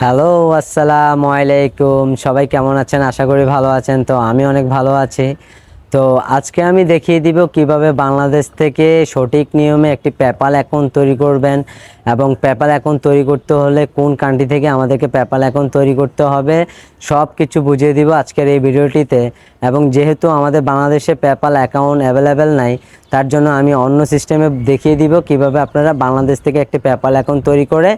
Hello, আসসালামু আলাইকুম। সবাই কেমন আছেন? আশা করি ভালো আছেন। তো আমি অনেক ভালো আছি। তো আজকে আমি দেখিয়ে দিব কিভাবে বাংলাদেশ থেকে সঠিক নিয়মে একটি পেপ্যাল অ্যাকাউন্ট তৈরি করবেন এবং পেপ্যাল অ্যাকাউন্ট তৈরি করতে হলে কোন কান্ট্রি থেকে আমাদেরকে পেপ্যাল অ্যাকাউন্ট তৈরি করতে হবে সব কিছু বুঝিয়ে দিব আজকের এই ভিডিওটিতে। এবং যেহেতু আমাদের বাংলাদেশে পেপ্যাল অ্যাকাউন্ট অ্যাভেলেবেল নাই, তার জন্য আমি অন্য সিস্টেমে দেখিয়ে দিব কিভাবে আপনারা বাংলাদেশ থেকে একটি পেপ্যাল অ্যাকাউন্ট তৈরি করে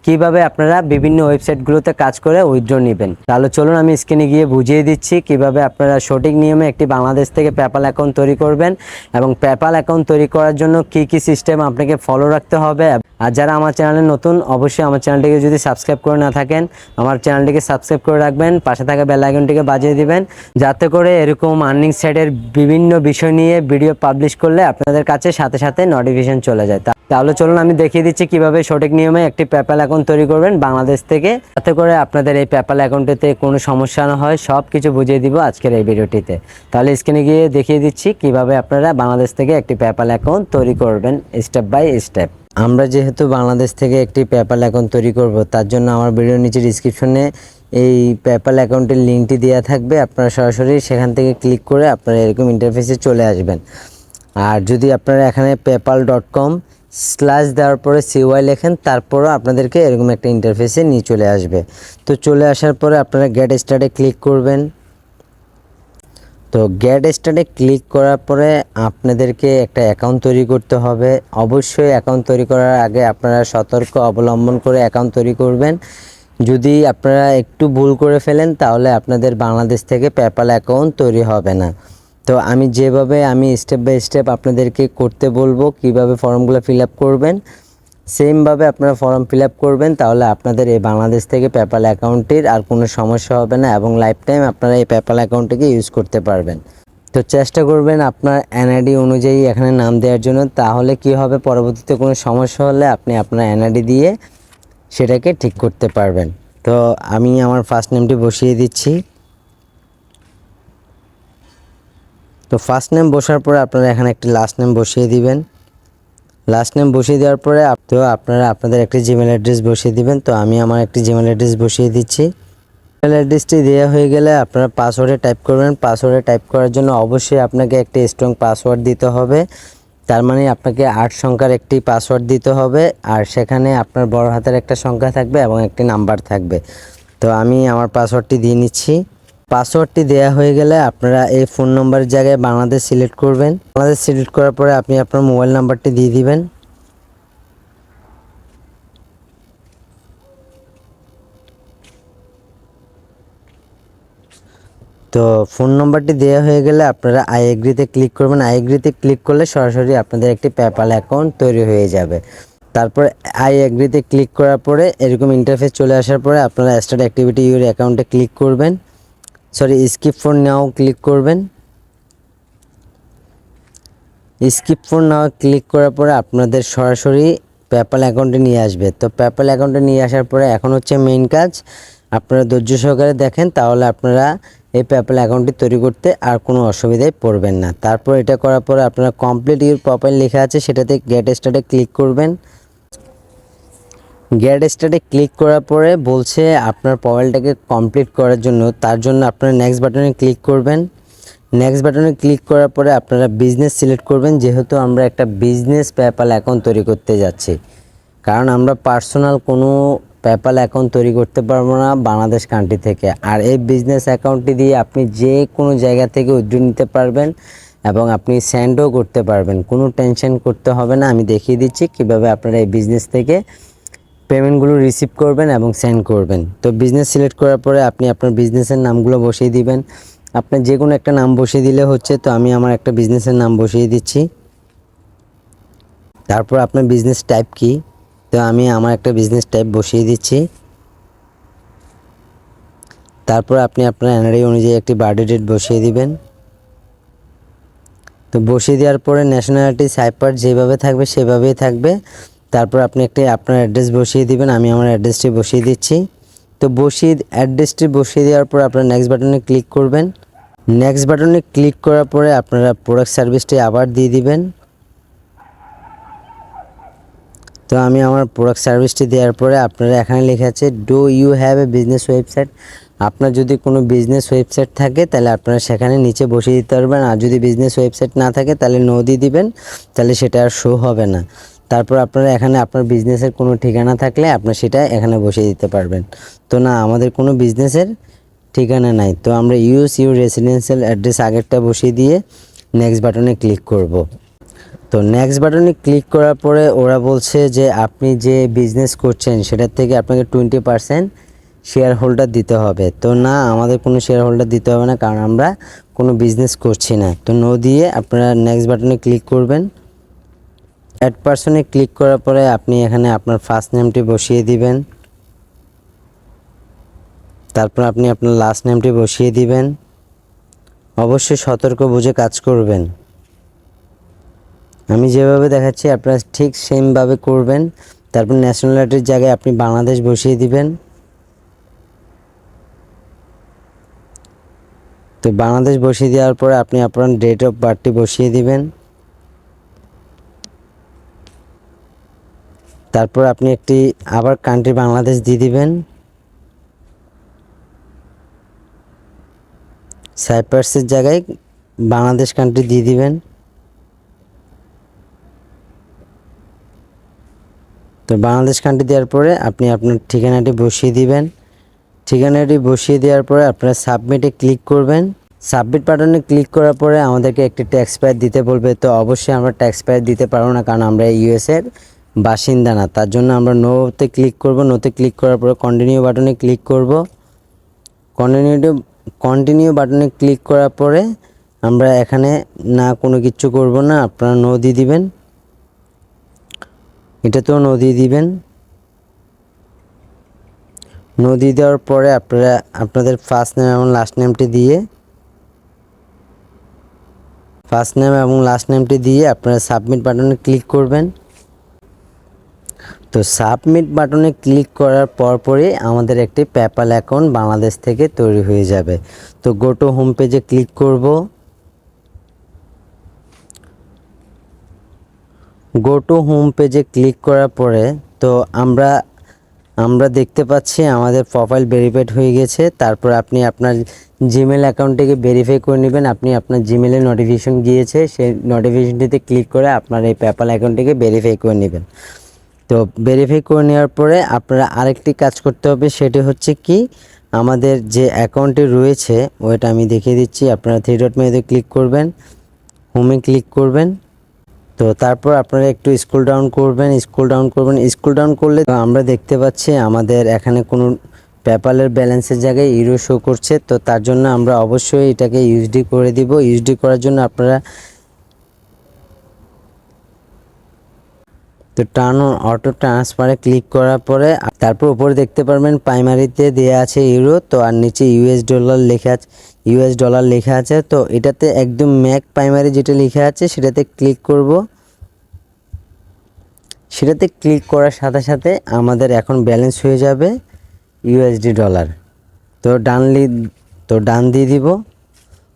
কিভাবে আপনারা বিভিন্ন ওয়েবসাইটগুলোতে কাজ করে উইথড্র নেবেন। তাহলে চলুন আমি স্ক্রিনে গিয়ে বুঝিয়ে দিচ্ছি কিভাবে আপনারা সঠিক নিয়মে একটি বাংলাদেশ থেকে পেপ্যাল অ্যাকাউন্ট তৈরি করবেন এবং পেপ্যাল অ্যাকাউন্ট তৈরি করার জন্য কি সিস্টেম আপনাকে ফলো রাখতে হবে। আর যারা আমার চ্যানেলে নতুন, অবশ্যই আমার চ্যানেলটিকে যদি সাবস্ক্রাইব করে না থাকেন আমার চ্যানেলটিকে সাবস্ক্রাইব করে রাখবেন, পাশে থাকা বেল আইকনটিকে বাজিয়ে দিবেন, যাতে করে এরকম আর্নিং সাইটের বিভিন্ন বিষয় নিয়ে ভিডিও পাবলিশ করলে আপনাদের কাছে সাথে সাথে নোটিফিকেশন চলে যায়। তাহলে চলুন আমি দেখিয়ে দিচ্ছি কিভাবে সঠিক নিয়মে একটি পেপ্যাল অ্যাকাউন্ট তৈরি করবেন বাংলাদেশ থেকে, যাতে করে আপনাদের এই পেপ্যাল অ্যাকাউন্টেতে কোনো সমস্যা না হয়। সব কিছু বুঝিয়ে দিব আজকের এই ভিডিওটিতে। তাহলে স্ক্রিনে গিয়ে দেখিয়ে দিচ্ছি কিভাবে আপনারা বাংলাদেশ থেকে একটি পেপ্যাল অ্যাকাউন্ট তৈরি করবেন স্টেপ বাই স্টেপ। আমরা যেহেতু বাংলাদেশ থেকে একটি পেপ্যাল অ্যাকাউন্ট তৈরি করব, তার জন্য আমার ভিডিওর নিচে ডিসক্রিপশনে এই পেপ্যাল অ্যাকাউন্টের লিঙ্কটি দেওয়া থাকবে। আপনারা সরাসরি সেখান থেকে ক্লিক করে আপনারা এরকম ইন্টারফেসে চলে আসবেন। আর যদি আপনারা এখানে paypal.com/ দেওয়ার পরে CY লেখেন, তারপরও আপনাদেরকে এরকম একটা ইন্টারফেসে নিয়ে চলে আসবে। তো চলে আসার পরে আপনারা গেট স্টার্টে ক্লিক করবেন। তো গেট স্টার্টে ক্লিক করার পরে আপনাদেরকে একটা অ্যাকাউন্ট তৈরি করতে হবে। অবশ্যই অ্যাকাউন্ট তৈরি করার আগে আপনারা সতর্ক অবলম্বন করে অ্যাকাউন্ট তৈরি করবেন। যদি আপনারা একটু ভুল করে ফেলেন তাহলে আপনাদের বাংলাদেশ থেকে পেপ্যাল অ্যাকাউন্ট তৈরি হবে না। তো আমি স্টেপ বাই স্টেপ আপনাদেরকে করতে বলবো, কিভাবে ফর্মগুলো ফিল আপ করবেন সেমভাবে আপনারা ফর্ম ফিল আপ করবেন, তাহলে আপনাদের এই বাংলাদেশ থেকে পেপ্যাল অ্যাকাউন্টের আর কোনো সমস্যা হবে না এবং লাইফ টাইম আপনারা এই পেপ্যাল অ্যাকাউন্টটিকে ইউজ করতে পারবেন। তো চেষ্টা করবেন আপনার এনআইডি অনুযায়ী এখানে নাম দেওয়ার জন্য, তাহলে কি হবে, পরবর্তীতে কোনো সমস্যা হলে আপনি আপনার এনআইডি দিয়ে সেটাকে ঠিক করতে পারবেন। তো আমি আমার ফার্স্ট নেমটি বসিয়ে দিচ্ছি। তো ফার্স্ট নেম বসার পরে আপনারা এখানে একটি লাস্ট নেম বসিয়ে দিবেন। লাস্ট নেম বসিয়ে দেওয়ার পরে তো আপনারা আপনাদের একটি জিমেল অ্যাড্রেস বসিয়ে দিবেন। তো আমি আমার একটি জিমেল অ্যাড্রেস বসিয়ে দিচ্ছি। জিমেল অ্যাড্রেসটি দেওয়া হয়ে গেলে আপনারা পাসওয়ার্ডে টাইপ করবেন। পাসওয়ার্ডে টাইপ করার জন্য অবশ্যই আপনাকে একটি স্ট্রং পাসওয়ার্ড দিতে হবে। তার মানে আপনাকে 8 সংখ্যার একটি পাসওয়ার্ড দিতে হবে, আর সেখানে আপনার বড় হাতের একটা সংখ্যা থাকবে এবং একটি নাম্বার থাকবে। তো আমি আমার পাসওয়ার্ডটি দিয়ে নিচ্ছি। পাসওয়ার্ডটি দেওয়া হয়ে গেলে আপনারা এই ফোন নম্বরের জায়গায় বাংলাদেশ সিলেক্ট করবেন। বাংলাদেশ সিলেক্ট করার পরে আপনি আপনার মোবাইল নাম্বারটি দিয়ে দিবেন। তো ফোন নম্বরটি দেওয়া হয়ে গেলে আপনারা আই এগ্রিতে ক্লিক করবেন। আই এগ্রিতে ক্লিক করলে সরাসরি আপনাদের একটি পেপ্যাল অ্যাকাউন্ট তৈরি হয়ে যাবে। তারপর আই এগ্রিতে ক্লিক করার পরে এরকম ইন্টারফেস চলে আসার পরে আপনারা স্টার্ট অ্যাক্টিভিটি ইউর অ্যাকাউন্টে ক্লিক করবেন। স্কিপ ফর নাও ক্লিক করবেন। স্কিপ ফর নাও ক্লিক করার পরে আপনাদের সরাসরি পেপ্যাল অ্যাকাউন্টে নিয়ে আসবে। তো পেপ্যাল অ্যাকাউন্টে নিয়ে আসার পরে এখন হচ্ছে মেইন কাজ, আপনারা ধৈর্য সহকারে দেখেন, তাহলে আপনারা এই পেপ্যাল অ্যাকাউন্টটি তৈরি করতে আর কোনো অসুবিধায় পড়বেন না। তারপর এটা করার পরে আপনারা কমপ্লিট ইউর প্রোফাইল লেখা আছে, সেটাতে গেট স্টার্টে ক্লিক করবেন। গেট স্টার্টে ক্লিক করার পরে বলছে আপনার প্রোফাইলটাকে কমপ্লিট করার জন্য, তার জন্য আপনারা নেক্সট বাটনে ক্লিক করবেন। নেক্সট বাটনে ক্লিক করার পরে আপনারা বিজনেস সিলেক্ট করবেন, যেহেতু আমরা একটা বিজনেস পেপ্যাল অ্যাকাউন্ট তৈরি করতে যাচ্ছি। কারণ আমরা পার্সোনাল কোনো পেপ্যাল অ্যাকাউন্ট তৈরি করতে পারবো না বাংলাদেশ কান্ট্রি থেকে। আর এই বিজনেস অ্যাকাউন্টটি দিয়ে আপনি যে কোনো জায়গা থেকে উইথড্র নিতে পারবেন এবং আপনি সেন্ডও করতে পারবেন, কোনো টেনশন করতে হবে না। আমি দেখিয়ে দিচ্ছি কিভাবে আপনারা এই বিজনেস থেকে পেমেন্টগুলো রিসিভ করবেন এবং সেন্ড করবেন। তো বিজনেস সিলেক্ট করার পরে আপনি আপনার বিজনেসের নামগুলো বসিয়ে দিবেন। আপনার যে কোনো একটা নাম বসিয়ে দিলে হচ্ছে। তো আমি আমার একটা বিজনেসের নাম বসিয়ে দিচ্ছি। তারপর আপনার বিজনেস টাইপ কি, তো আমি আমার একটা বিজনেস টাইপ বসিয়ে দিচ্ছি। তারপর আপনি আপনার এনআরআই অনুযায়ী একটি বার্থডে ডেট বসিয়ে দিবেন। তো বসিয়ে দেওয়ার পরে ন্যাশনালিটি সাইপার যেভাবে থাকবে সেভাবেই থাকবে। তারপর আপনি আপনার অ্যাড্রেস বসিয়ে দিবেন। আমি আমার অ্যাড্রেসটি বসিয়ে দিচ্ছি। তো অ্যাড্রেসটি বসিয়ে দেওয়ার পর আপনারা নেক্সট বাটনে ক্লিক করবেন। নেক্সট বাটনে ক্লিক করার পরে আপনারা প্রোডাক্ট সার্ভিসটি আবার দিয়ে দিবেন। তো তো আমি আমার প্রোডাক্ট সার্ভিসটি দেওয়ার পরে আপনারা এখানে লেখা আছে do you have a business website. আপনার যদি কোনো বিজনেস ওয়েবসাইট থাকে তাহলে আপনারা সেখানে নিচে বসিয়ে দিতে পারবেন, আর যদি বিজনেস ওয়েবসাইট না থাকে তাহলে নো দিয়ে দিবেন, তাহলে সেটা আর শো হবে না। তারপর আপনারা এখানে আপনার বিজনেসের কোনো ঠিকানা থাকলে আপনার সেটা এখানে বসিয়ে দিতে পারবেন। তো না, আমাদের কোনো বিজনেসের ঠিকানা নাই, তো আমরা ইউজ ইউর রেসিডেন্সিয়াল অ্যাড্রেস আগেরটা বসিয়ে দিয়ে নেক্সট বাটনে ক্লিক করব। তো নেক্সট বাটনে ক্লিক করার পরে ওরা বলছে যে আপনি যে বিজনেস করছেন সেটার থেকে আপনাকে 20% শেয়ার হোল্ডার দিতে হবে। তো না, আমাদের কোনো শেয়ার হোল্ডার দিতে হবে না, কারণ আমরা কোনো বিজনেস করছি না। তো নো দিয়ে আপনারা নেক্সট বাটনে ক্লিক করবেন। অ্যাড পারসনে ক্লিক করার পরে আপনি এখানে আপনার ফার্স্ট নেমটি বসিয়ে দিবেন, তারপর আপনি আপনার লাস্ট নেমটি বসিয়ে দিবেন। অবশ্যই সতর্ক বুঝে কাজ করবেন। আমি যেভাবে দেখাচ্ছি আপনারা ঠিক সেমভাবে করবেন। তারপর ন্যাশনালিটির জায়গায় আপনি বাংলাদেশ বসিয়ে দিবেন। তো বাংলাদেশ বসিয়ে দেওয়ার পরে আপনি আপনার ডেট অফ বার্থটি বসিয়ে দিবেন। তারপর আপনি একটি আবার কান্ট্রি বাংলাদেশ দিয়ে দিবেন। সাইপ্রাসের জায়গায় বাংলাদেশ কান্ট্রি দিয়ে দিবেন। তো বাংলাদেশ কান্ট্রি দেওয়ার পরে আপনি আপনার ঠিকানাটি বসিয়ে দিবেন। ঠিকানাটি বসিয়ে দেওয়ার পরে আপনারা সাবমিটে ক্লিক করবেন। সাবমিট বাটনে ক্লিক করার পরে আমাদেরকে একটি ট্যাক্স পেয়ার দিতে বলবে। তো অবশ্যই আমরা ট্যাক্স পেয়ার দিতে পারবো না, কারণ আমরা ইউএসের বাসিন্দা না। তার জন্য আমরা নোতে ক্লিক করব। নোতে ক্লিক করার পরে কন্টিনিউ বাটনে ক্লিক করব। কন্টিনিউ বাটনে ক্লিক করার পরে আমরা এখানে না কোনো কিছু করব না, আপনারা নো দিয়ে দিবেন। এটাতেও নো দিয়ে দিবেন। নো দিয়ে দেওয়ার পরে আপনারা আপনাদের ফার্স্ট নেম এবং লাস্ট নেমটি দিয়ে আপনারা সাবমিট বাটনে ক্লিক করবেন। তো সাবমিট বাটনে ক্লিক করার পরপরই আমাদের একটি পেপ্যাল অ্যাকাউন্ট বাংলাদেশ থেকে তৈরি হয়ে যাবে। তো গো টু হোম পেজে ক্লিক করব। গো টু হোম পেজে ক্লিক করার পরে তো আমরা দেখতে পাচ্ছি আমাদের প্রোফাইল ভেরিফাইড হয়ে গেছে। তারপর আপনি আপনার জিমেল অ্যাকাউন্টটিকে ভেরিফাই করে নেবেন। আপনি আপনার জিমেলে নোটিফিকেশন গিয়েছে, সেই নোটিফিকেশনটিতে ক্লিক করে আপনার এই পেপ্যাল অ্যাকাউন্টটিকে ভেরিফাই করে নেবেন। তো ভেরিফাই করে নেওয়ার পরে আপনারা আরেকটি কাজ করতে হবে, সেটি হচ্ছে কি, আমাদের যে অ্যাকাউন্টটি রয়েছে ওইটা আমি দেখিয়ে দিচ্ছি। আপনারা থ্রি ডট মেনুতে ক্লিক করবেন, হোমে ক্লিক করবেন। তো তারপর আপনারা একটু স্ক্রল ডাউন করলে তো আমরা দেখতে পাচ্ছি আমাদের এখানে কোনো পেপ্যালের ব্যালেন্সের জায়গায় ইউরো শো করছে। তো তার জন্য আমরা অবশ্যই এটাকে ইউএসডি করে দিব। ইউএসডি করার জন্য আপনারা তো টার্ন অন অটো ট্রান্সফারে ক্লিক করার পরে তারপর উপরে দেখতে পারবেন প্রাইমারিতে দেওয়া আছে ইউরো, তো আর নিচে ইউএস ডলার লেখা আছে। তো এটাতে একদম ম্যাক প্রাইমারি যেটা লেখা আছে সেটাতে ক্লিক করব। সেটাতে ক্লিক করার সাথে সাথে আমাদের এখন ব্যালেন্স হয়ে যাবে ইউএসডি ডলার। তো ডান দিয়ে দিব।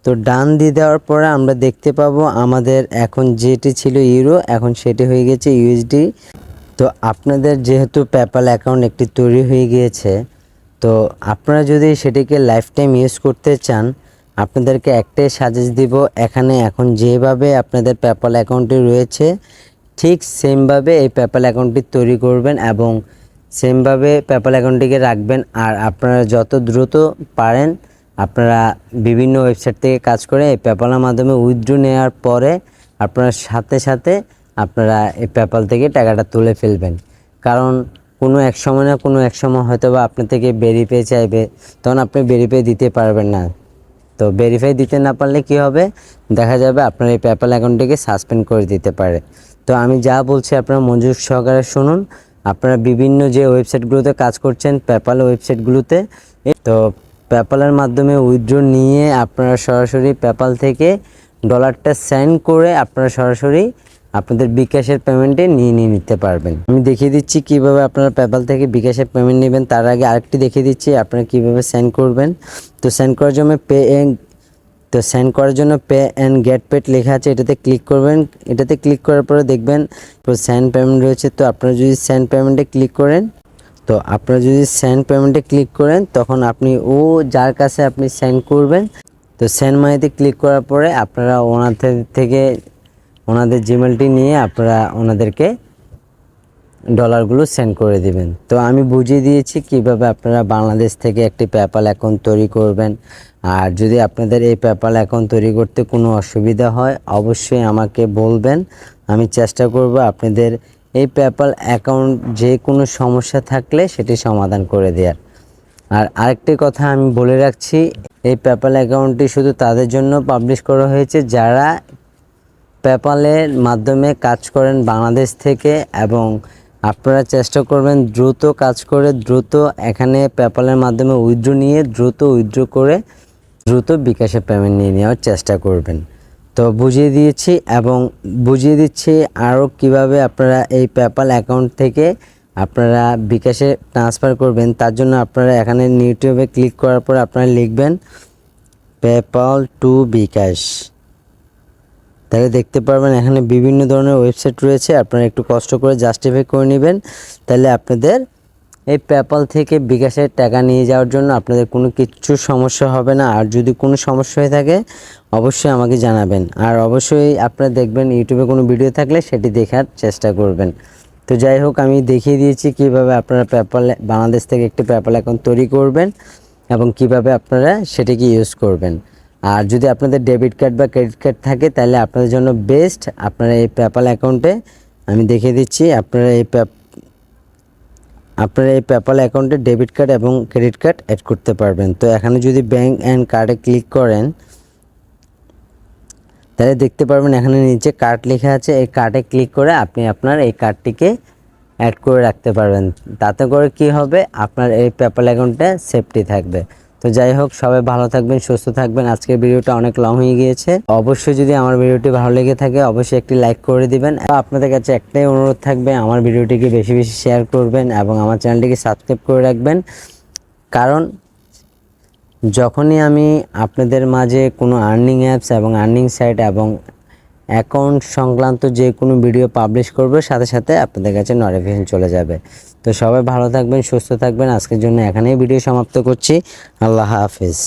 তো ডান দিয়ে দেওয়ার পরে আমরা দেখতে পাবো আমাদের এখন যেটি ছিল ইউরো, এখন সেটি হয়ে গেছে ইউএসডি। তো আপনাদের যেহেতু পেপ্যাল অ্যাকাউন্ট একটি তৈরি হয়ে গিয়েছে, তো আপনারা যদি সেটিকে লাইফ টাইম ইউজ করতে চান, আপনাদেরকে একটাই সাজেস্ট দিব, এখানে এখন যেভাবে আপনাদের পেপ্যাল অ্যাকাউন্টটি রয়েছে ঠিক সেমভাবে এই পেপ্যাল অ্যাকাউন্টটি তৈরি করবেন এবং সেমভাবে পেপ্যাল অ্যাকাউন্টটিকে রাখবেন। আর আপনারা যত দ্রুত পারেন আপনারা বিভিন্ন ওয়েবসাইট থেকে কাজ করে এই পেপ্যালের মাধ্যমে উইথড্র নেওয়ার পরে আপনারা সাথে সাথে আপনারা এই পেপ্যাল থেকে টাকাটা তুলে ফেলবেন। কারণ কোনো এক সময় হয়তো বা আপনার থেকে ভেরিফাই চাইবে, তখন আপনি ভেরিফাই দিতে পারবেন না। তো ভেরিফাই দিতে না পারলে কি হবে, দেখা যাবে আপনার এই পেপ্যাল অ্যাকাউন্টটিকে সাসপেন্ড করে দিতে পারে। তো আমি যা বলছি আপনারা মনোযোগ সহকারে শুনুন। আপনারা বিভিন্ন যে ওয়েবসাইটগুলোতে কাজ করছেন পেপ্যাল ওয়েবসাইটগুলোতে, তো পেপ্যালের মাধ্যমে উইথড্র নিয়ে আপনারা সরাসরি পেপ্যাল থেকে ডলারটা সেন্ড করে আপনারা সরাসরি আপনাদের বিকাশের পেমেন্টে নিয়ে নিতে পারবেন। আমি দেখিয়ে দিচ্ছি কিভাবে আপনারা পেপ্যাল থেকে বিকাশের পেমেন্ট নেবেন। তার আগে আরেকটি দেখিয়ে দিচ্ছি আপনারা কিভাবে সেন্ড করবেন। তো সেন্ড করার জন্য তো সেন্ড করার জন্য পে অ্যান্ড গেট পেড লেখা আছে, এটাতে ক্লিক করবেন। এটাতে ক্লিক করার পরে দেখবেন সেন্ড পেমেন্ট রয়েছে। তো আপনারা যদি সেন্ড পেমেন্টে ক্লিক করেন, তখন আপনি যার কাছে আপনি সেন্ড করবেন, তো সেন্ড মানিতে ক্লিক করার পরে আপনারা ওনাদের থেকে ওনাদের জিমেলটি নিয়ে আপনারা ওনাদেরকে ডলারগুলো সেন্ড করে দিবেন। তো আমি বুঝিয়ে দিয়েছি কিভাবে আপনারা বাংলাদেশ থেকে একটি পেপ্যাল অ্যাকাউন্ট তৈরি করবেন। আর যদি আপনাদের এই পেপ্যাল অ্যাকাউন্ট তৈরি করতে কোনো অসুবিধা হয় অবশ্যই আমাকে বলবেন, আমি চেষ্টা করব আপনাদের এই পেপ্যাল অ্যাকাউন্ট যে কোনো সমস্যা থাকলে সেটি সমাধান করে দেওয়ার। আর আরেকটি কথা আমি বলে রাখছি, এই পেপ্যাল অ্যাকাউন্টটি শুধু তাদের জন্য পাবলিশ করা হয়েছে যারা পেপ্যালের মাধ্যমে কাজ করেন বাংলাদেশ থেকে, এবং আপনারা চেষ্টা করবেন দ্রুত কাজ করে দ্রুত এখানে পেপ্যালের মাধ্যমে উইথড্র নিয়ে উইথড্র করে দ্রুত বিকাশে পেমেন্ট নিয়ে নেওয়ার চেষ্টা করবেন। তো বুঝিয়ে দিয়েছি এবং বুঝিয়ে দিচ্ছি আরও কিভাবে আপনারা এই পেপ্যাল অ্যাকাউন্ট থেকে আপনারা বিকাশে ট্রান্সফার করবেন। তার জন্য আপনারা এখানে ইউটিউবে ক্লিক করার পর আপনারা লিখবেন পেপ্যাল টু বিকাশ, তাহলে দেখতে পারবেন এখানে বিভিন্ন ধরনের ওয়েবসাইট রয়েছে। আপনারা একটু কষ্ট করে জাস্টিফাই করে নেবেন, তাহলে আপনাদের এই পেপ্যাল থেকে বিকাশের টাকা নিয়ে যাওয়ার জন্য আপনাদের কোনো কিছু সমস্যা হবে না। আর যদি কোনো সমস্যা হয়ে থাকে অবশ্যই আমাকে জানাবেন। আর অবশ্যই আপনারা দেখবেন ইউটিউবে কোনো ভিডিও থাকলে সেটি দেখার চেষ্টা করবেন। তো যাই হোক, আমি দেখিয়ে দিয়েছি কিভাবে আপনারা বাংলাদেশ থেকে একটি পেপ্যাল অ্যাকাউন্ট তৈরি করবেন এবং কিভাবে আপনারা সেটিকে ইউজ করবেন। আর যদি আপনাদের ডেবিট কার্ড বা ক্রেডিট কার্ড থাকে তাহলে আপনাদের জন্য বেস্ট, আপনারা এই পেপ্যাল অ্যাকাউন্টে আমি দেখিয়ে দিচ্ছি আপনারা এই পেপ্যাল অ্যাকাউন্টে ডেবিট কার্ড এবং ক্রেডিট কার্ড অ্যাড করতে পারবেন। তো এখানে যদি ব্যাঙ্ক অ্যান্ড কার্ডে ক্লিক করেন তাহলে দেখতে পারবেন এখানে নিচে কার্ড লেখা আছে, এই কার্ডে ক্লিক করে আপনি আপনার এই কার্ডটিকে অ্যাড করে রাখতে পারবেন। তাতে করে কি হবে, আপনার এই পেপ্যাল অ্যাকাউন্টে সেফটি থাকবে। তো যাই হোক, সবাই ভালো থাকবেন, সুস্থ থাকবেন। আজকের ভিডিওটা অনেক লং হয়ে গিয়েছে। অবশ্যই যদি আমার ভিডিওটি ভালো লেগে থাকে অবশ্যই একটি লাইক করে দিবেন। আপনাদের কাছে একটাই অনুরোধ থাকবে, আমার ভিডিওটিকে বেশি বেশি শেয়ার করবেন এবং আমার চ্যানেলটিকে সাবস্ক্রাইব করে রাখবেন। কারণ যখনই আমি আপনাদের মাঝে কোনো আর্নিং অ্যাপস এবং আর্নিং সাইট এবং অ্যাকাউন্ট সংক্রান্ত যে কোনো ভিডিও পাবলিশ করব সাথে সাথে আপনাদের কাছে নোটিফিকেশন চলে যাবে। তো সবাই ভালো থাকবেন, সুস্থ থাকবেন। আজকের জন্য এখানেই ভিডিও সমাপ্ত করছি। আল্লাহ হাফেজ।